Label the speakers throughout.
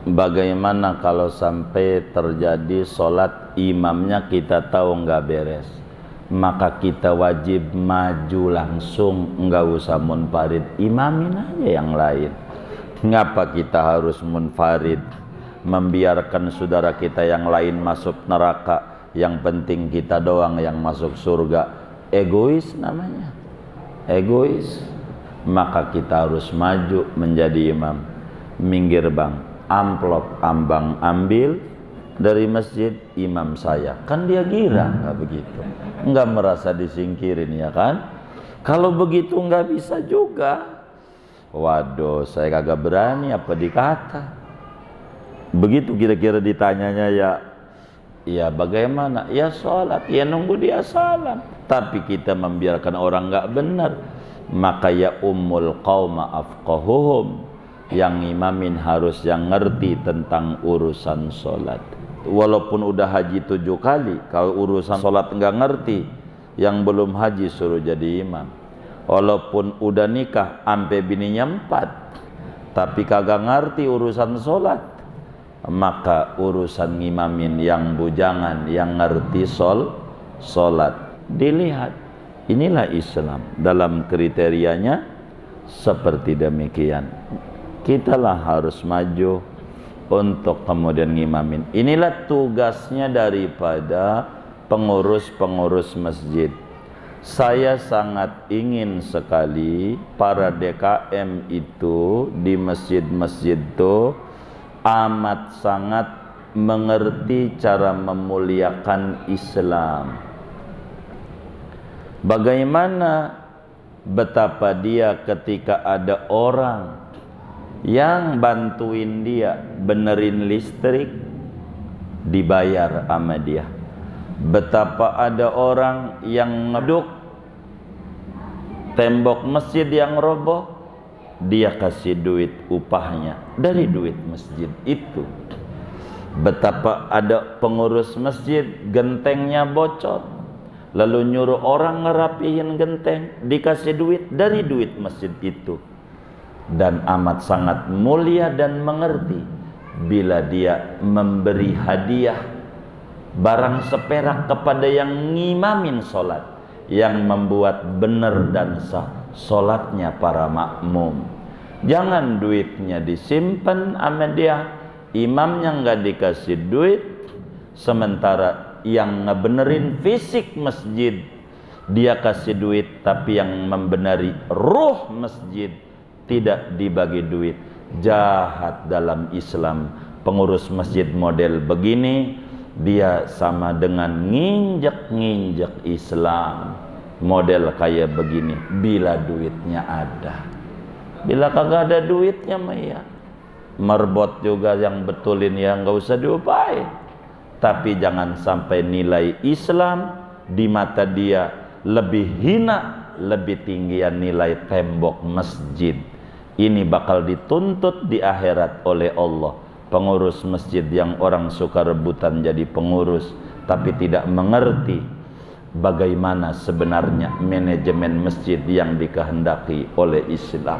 Speaker 1: Bagaimana kalau sampai terjadi sholat imamnya kita tahu nggak beres, maka kita wajib maju langsung, nggak usah munfarid, imamin aja yang lain. Ngapa kita harus munfarid, membiarkan saudara kita yang lain masuk neraka, yang penting kita doang yang masuk surga? Egois namanya, egois. Maka kita harus maju menjadi imam. Minggir bang, amplop ambang ambil dari masjid, imam saya. Kan dia girang, nggak begitu, nggak merasa disingkirin, ya kan? Kalau begitu nggak bisa juga. Waduh, saya kagak berani apa dikata. Begitu kira-kira ditanyanya, ya bagaimana? Ya sholat, ya nunggu dia salam. Tapi kita membiarkan orang nggak benar, maka ya ummul qauma afqahuhum, yang imamin harus yang ngerti tentang urusan sholat. Walaupun udah haji 7 kali, kalau urusan sholat nggak ngerti, yang belum haji suruh jadi imam. Walaupun udah nikah sampai bininya 4, tapi kagak ngerti urusan sholat, maka urusan ngimamin yang bujangan, yang ngerti sholat. Dilihat, inilah Islam dalam kriterianya seperti demikian. Kitalah harus maju untuk kemudian ngimamin. Inilah tugasnya daripada pengurus-pengurus masjid. Saya sangat ingin sekali para DKM itu di masjid-masjid itu amat sangat mengerti cara memuliakan Islam. Bagaimana betapa dia ketika ada orang yang bantuin dia benerin listrik, dibayar sama dia. Betapa ada orang yang ngeduk tembok masjid yang roboh, dia kasih duit upahnya dari duit masjid itu. Betapa ada pengurus masjid gentengnya bocor, lalu nyuruh orang ngerapihin genteng, dikasih duit dari duit masjid itu. Dan amat sangat mulia dan mengerti bila dia memberi hadiah barang seperak kepada yang ngimamin sholat, yang membuat benar dan sah sholatnya para makmum. Jangan duitnya disimpan sama dia, imamnya nggak dikasih duit, sementara yang ngebenerin fisik masjid dia kasih duit, tapi yang membenari ruh masjid tidak dibagi duit. Jahat dalam Islam. Pengurus masjid model begini, dia sama dengan nginjek-nginjek Islam. Model kayak begini bila duitnya ada. Bila kagak ada duitnya mah ya merbot juga yang betulin, ya nggak usah diupain. Tapi jangan sampai nilai Islam di mata dia lebih hina, lebih tinggian nilai tembok masjid. Ini bakal dituntut di akhirat oleh Allah. Pengurus masjid yang orang suka rebutan jadi pengurus, tapi tidak mengerti bagaimana sebenarnya manajemen masjid yang dikehendaki oleh Islam.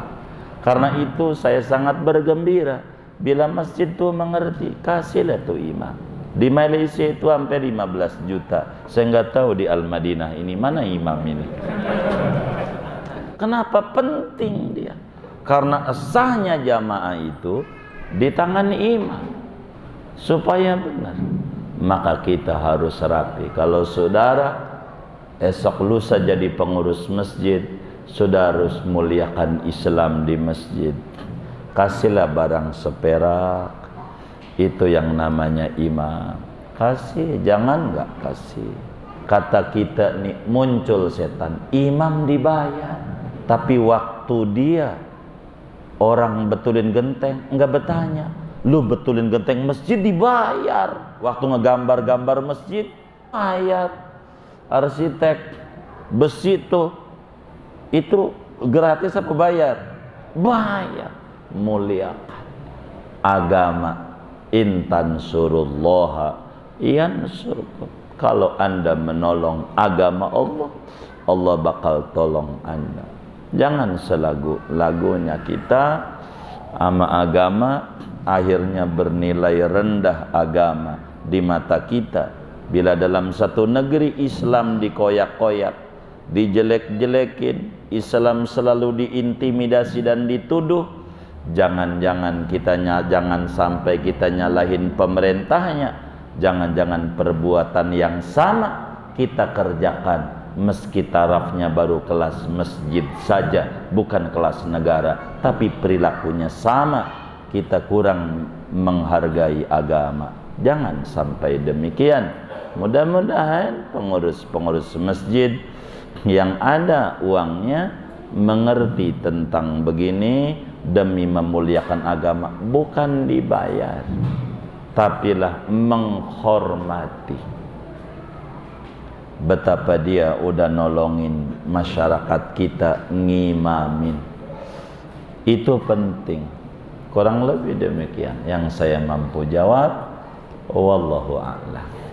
Speaker 1: Karena itu saya sangat bergembira bila masjid itu mengerti, kasihlah tuh imam. Di Malaysia itu hampir 15 juta. Saya nggak tahu di Al-Madinah ini mana imam ini. Kenapa penting dia? Karena sahnya jamaah itu di tangan imam supaya benar. Maka kita harus rapi. Kalau saudara esok lusa jadi pengurus masjid, saudara harus muliakan Islam di masjid. Kasihlah barang seperak, itu yang namanya imam. Kasih, jangan nggak kasih. Kata kita nih, muncul setan, imam dibayar, tapi waktu dia orang betulin genteng nggak bertanya, lu betulin genteng masjid dibayar. Waktu ngegambar-gambar masjid bayar. Arsitek besi itu gratis apa bayar? Bayar. Muliakan agama. Intan surullaha yansurkum. Kalau anda menolong agama Allah, Allah bakal tolong anda. Jangan selagu-lagunya kita sama agama akhirnya bernilai rendah agama di mata kita. Bila dalam satu negeri Islam dikoyak-koyak, dijelek-jelekin, Islam selalu diintimidasi dan dituduh, jangan sampai kita nyalahin pemerintahnya. Jangan-jangan perbuatan yang sama kita kerjakan meski tarafnya baru kelas masjid saja, bukan kelas negara, tapi perilakunya sama, kita kurang menghargai agama. Jangan sampai demikian. Mudah-mudahan pengurus-pengurus masjid yang ada uangnya mengerti tentang begini, demi memuliakan agama, bukan dibayar, tapilah menghormati. Betapa dia udah nolongin masyarakat kita, ngimamin. Itu penting. Kurang lebih demikian yang saya mampu jawab. Wallahu a'lam.